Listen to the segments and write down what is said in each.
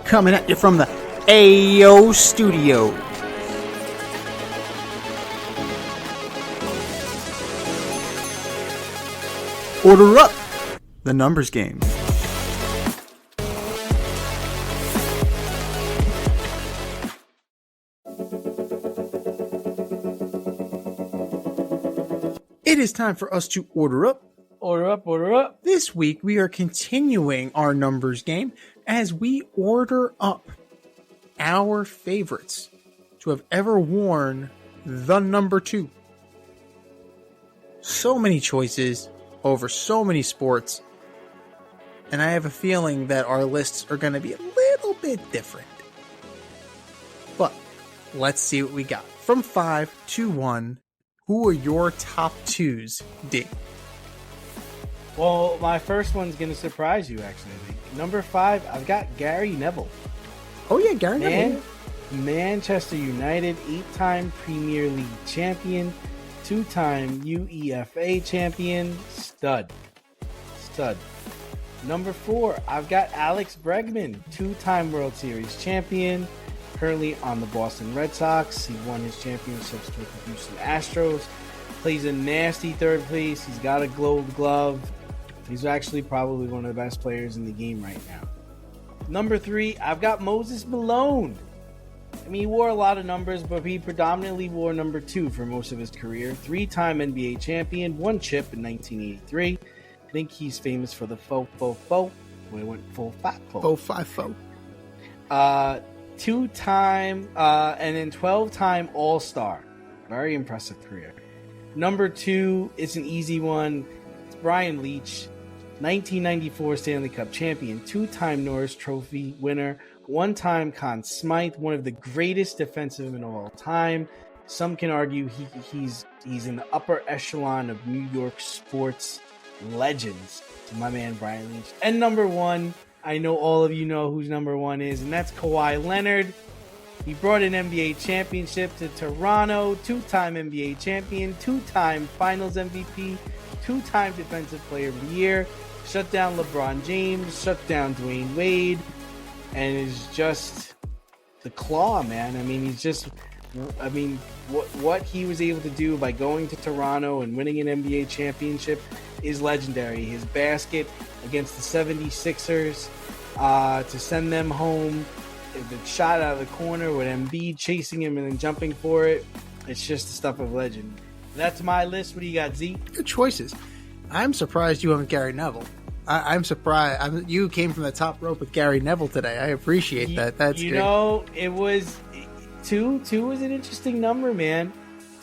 coming at you from the AO Studio. Order up the numbers game. It is time for us to order up. Order up, order up. This week we are continuing our numbers game as we order up our favorites to have ever worn the number 2. So many choices over so many sports, and I have a feeling that our lists are going to be a little bit different. But let's see what we got. From 5 to 1, who are your top 2s, D? Well, my first one's going to surprise you, actually. I think. Number 5, I've got Gary Neville. Oh, yeah, Gary Neville. Manchester United, 8-time Premier League champion, 2-time UEFA champion, stud. Number 4, I've got Alex Bregman, 2-time World Series champion, currently on the Boston Red Sox. He won his championships with the Houston Astros. Plays a nasty third place. He's got a Gold Glove. He's actually probably one of the best players in the game right now. Number 3, I've got Moses Malone. I mean, he wore a lot of numbers, but he predominantly wore number 2 for most of his career. 3-time NBA champion, 1 chip in 1983. I think he's famous for the faux. We went full fat faux. Faux 5-0. 2-time, and then 12-time All-Star. Very impressive career. Number 2 is an easy one. It's Brian Leach. 1994 Stanley Cup champion, 2-time Norris Trophy winner, 1-time Conn Smythe, one of the greatest defensemen of all time. Some can argue he's in the upper echelon of New York sports legends. To my man Brian Leach. And number 1, I know all of you know whose number 1 is, and that's Kawhi Leonard. He brought an NBA championship to Toronto, 2-time NBA champion, 2-time Finals MVP, 2-time Defensive Player of the Year. Shut down LeBron James, shut down Dwayne Wade, and is just the claw, man. I mean, what he was able to do by going to Toronto and winning an NBA championship is legendary. His basket against the 76ers to send them home, the shot out of the corner with Embiid chasing him and then jumping for it. It's just the stuff of legend. That's my list. What do you got, Z? Good choices. I'm surprised you haven't Gary Neville. I'm surprised. You came from the top rope with Gary Neville today. I appreciate that. That's you good. know, it was 2. 2 was an interesting number, man.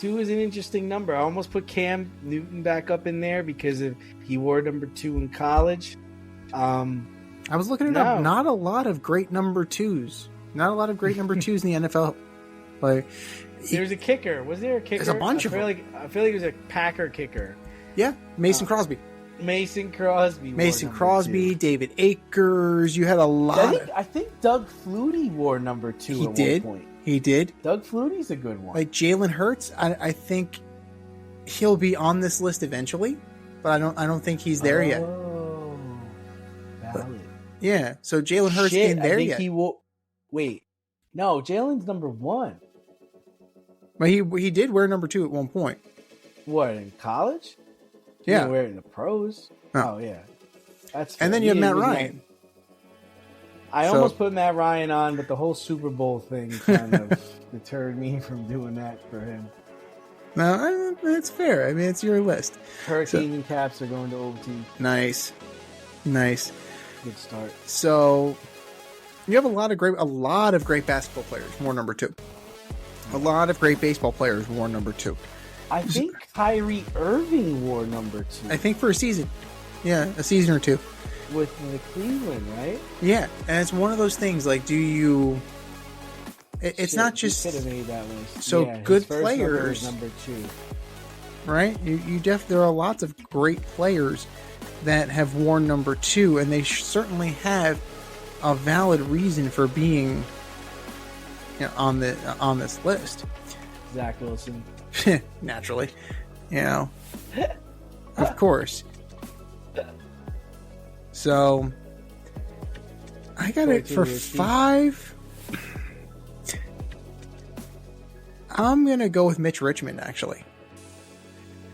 2 is an interesting number. I almost put Cam Newton back up in there because he wore number 2 in college. I was looking it up. Not a lot of great number 2s. Not a lot of great number 2s in the NFL. Like, there's a kicker. Was there a kicker? There's a bunch of them. I feel like it was a Packer kicker. Yeah, Mason Crosby. Mason Crosby, David Akers. You had a lot. I think Doug Flutie wore number 2 He at did. one point. He did. Doug Flutie's a good one. Like Jalen Hurts, I think he'll be on this list eventually, but I don't think he's there yet. Oh, valid. But, yeah, so Jalen Hurts ain't there yet. Wait, no, Jalen's number 1. But he did wear number 2 at one point. What, in college? He Yeah. didn't wear it in the pros. No. Oh yeah, that's. And then you have Matt Ryan. I almost put Matt Ryan on, but the whole Super Bowl thing kind of deterred me from doing that for him. No, it's fair. I mean, it's your list. Hurricane and Caps are going to OT. Nice. Good start. So you have a lot of great basketball players. More number 2. A lot of great baseball players wore number 2. I think Kyrie Irving wore number 2. I think for a season. Yeah, a season or 2. With the Cleveland, right? Yeah, and it's one of those things, like, do you... It's not just... He could have made that list. So yeah, good his first players... number 2. Right? There are lots of great players that have worn number 2, and they certainly have a valid reason for being on this list. Zach Wilson. Naturally. Of course. So I got it for 5. I'm going to go with Mitch Richmond, actually.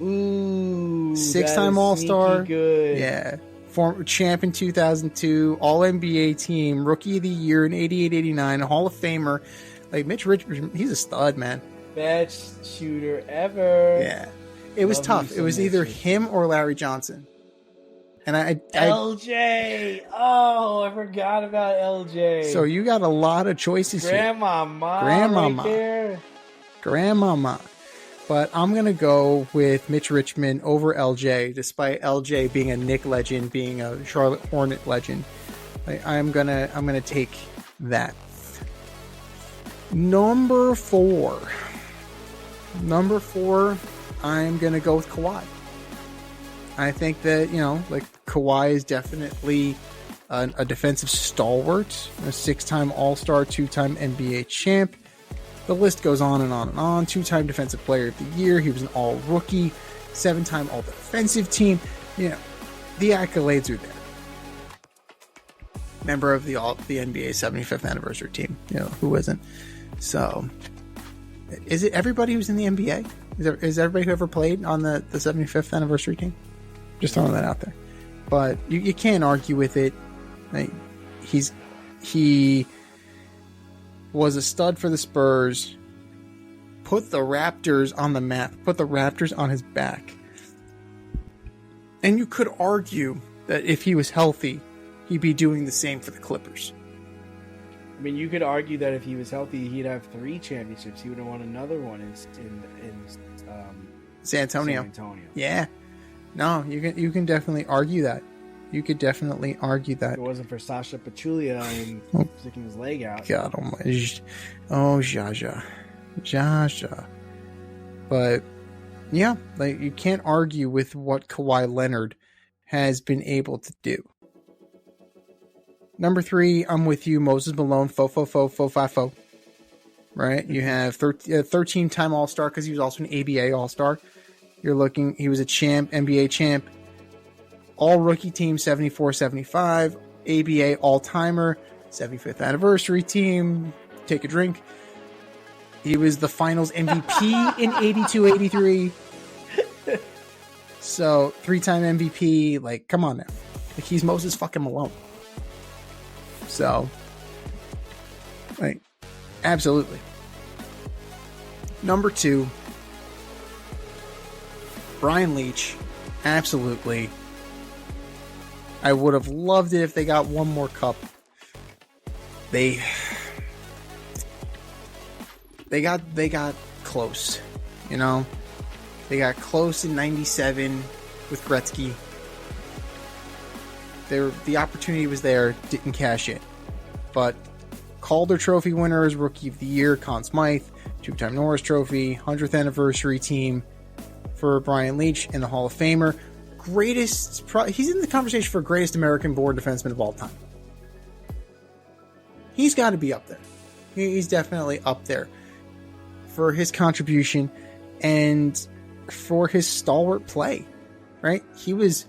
Ooh, 6-time All-Star. Good. Yeah. Former champ in 2002, All-NBA team, Rookie of the Year in 88-89, Hall of Famer. Like, Mitch Richmond, he's a stud, man. Best shooter ever. Yeah. It was tough. It was either him or Larry Johnson. And I LJ. Oh, I forgot about LJ. So you got a lot of choices Grandmama. here. Grandmama. Right there. Grandmama. But I'm going to go with Mitch Richmond over LJ, despite LJ being a Knick legend, being a Charlotte Hornet legend. I'm gonna take that. Number 4, I'm going to go with Kawhi. I think that, Kawhi is definitely a defensive stalwart, a 6-time All-Star, 2-time NBA champ. The list goes on and on and on. 2-time Defensive Player of the Year. He was an All-Rookie, 7-time All-Defensive Team. The accolades are there. Member of the NBA 75th anniversary team. Who isn't? So, is it everybody who's in the NBA? Is everybody who ever played on the 75th anniversary team? Just throwing that out there. But you can't argue with it. He was a stud for the Spurs. Put the Raptors on the map. Put the Raptors on his back. And you could argue that if he was healthy, he'd be doing the same for the Clippers. I mean, you could argue that if he was healthy, he'd have 3 championships. He would have won another one in San Antonio. Yeah. No, you can definitely argue that. You could definitely argue that. If it wasn't for Sasha Pachulia and sticking his leg out. God almighty. Oh, Jaja. But, yeah, you can't argue with what Kawhi Leonard has been able to do. Number 3, I'm with you, Moses Malone, fo. Right? You have 13-time All-Star because he was also an ABA All-Star. He was a champ, NBA champ, All-Rookie team, 74-75, ABA All-Timer, 75th anniversary team, take a drink. He was the finals MVP in 82-83. So, 3-time MVP, come on now. He's Moses fucking Malone. So, absolutely. Number 2, Brian Leach. Absolutely. I would have loved it if they got one more cup. They got close, They got close in 97 with Gretzky. The opportunity was there, didn't cash it. But Calder Trophy winners, Rookie of the Year, Conn Smythe, 2-time Norris Trophy, 100th anniversary team for Brian Leach in the Hall of Famer. He's in the conversation for greatest American-born defenseman of all time. He's got to be up there. He's definitely up there for his contribution and for his stalwart play, right? He was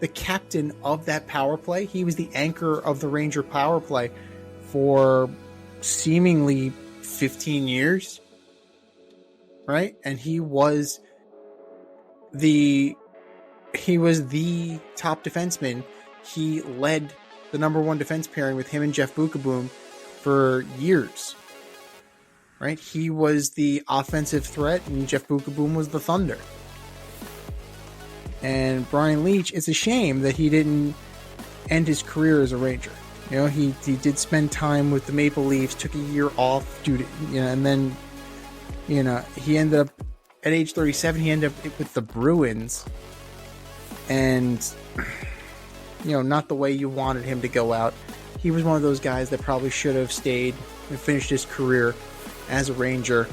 the captain of that power play. He was the anchor of the Ranger power play for seemingly 15 years, right? And he was the top defenseman. He led the number 1 defense pairing with him and Jeff Bukaboom for years, right? He was the offensive threat and Jeff Bukaboom was the thunder. And Brian Leach, it's a shame that he didn't end his career as a Ranger. He did spend time with the Maple Leafs, took a year off due to, and then, he ended up at age 37, he ended up with the Bruins. And, not the way you wanted him to go out. He was one of those guys that probably should have stayed and finished his career as a Ranger.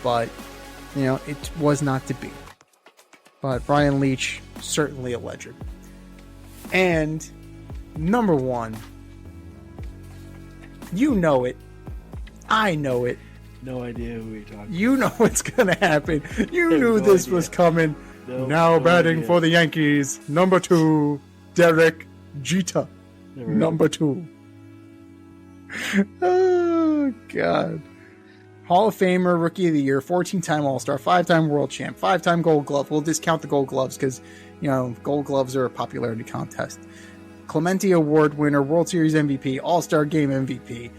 But, it was not to be. But Brian Leach, certainly a legend. And number 1, you know it. I know it. No idea who you're talking about. You know what's going to happen. You knew this was coming. Now batting for the Yankees, number 2, Derek Jeter. Number 2. Oh, God. Hall of Famer, Rookie of the Year, 14-time All-Star, 5-time World Champ, 5-time Gold Glove. We'll discount the Gold Gloves because, Gold Gloves are a popularity contest. Clemente Award winner, World Series MVP, All-Star Game MVP,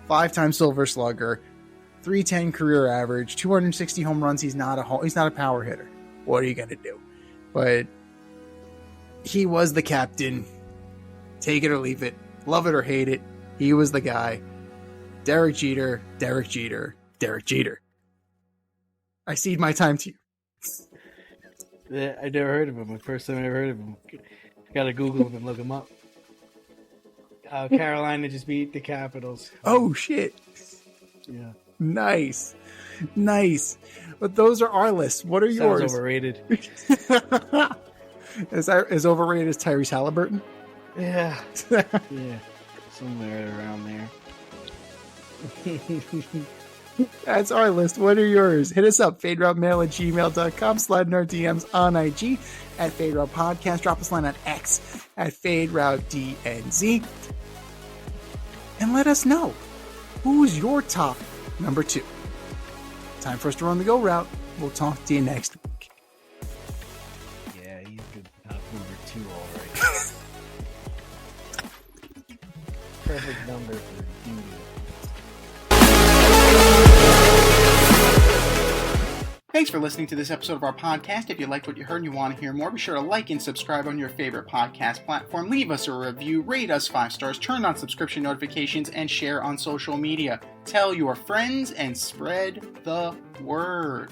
5-time Silver Slugger, 310 career average, 260 home runs. He's not a power hitter. What are you going to do? But he was the captain. Take it or leave it. Love it or hate it. He was the guy. Derek Jeter, Derek Jeter, Derek Jeter. I cede my time to you. Yeah, I never heard of him. The first time I ever heard of him. I gotta Google him and look him up. Carolina just beat the Capitals. Oh, shit. Yeah. Nice. But those are our lists. What are yours? Sounds overrated. As overrated as Tyrese Halliburton? Yeah. Yeah. Somewhere around there. That's our list. What are yours? Hit us up, faderoutemail@gmail.com. Slide in our DMs on IG at Fade Route Podcast. Drop us a line on X at FadeRouteDNZ. And let us know, who's your top number 2? Time for us to run the go route. We'll talk to you next week. Yeah, he's good. Top number 2 already. Perfect number for duty. Thanks for listening to this episode of our podcast. If you liked what you heard and you want to hear more, be sure to like and subscribe on your favorite podcast platform. Leave us a review, rate us 5 stars, turn on subscription notifications, and share on social media. Tell your friends and spread the word.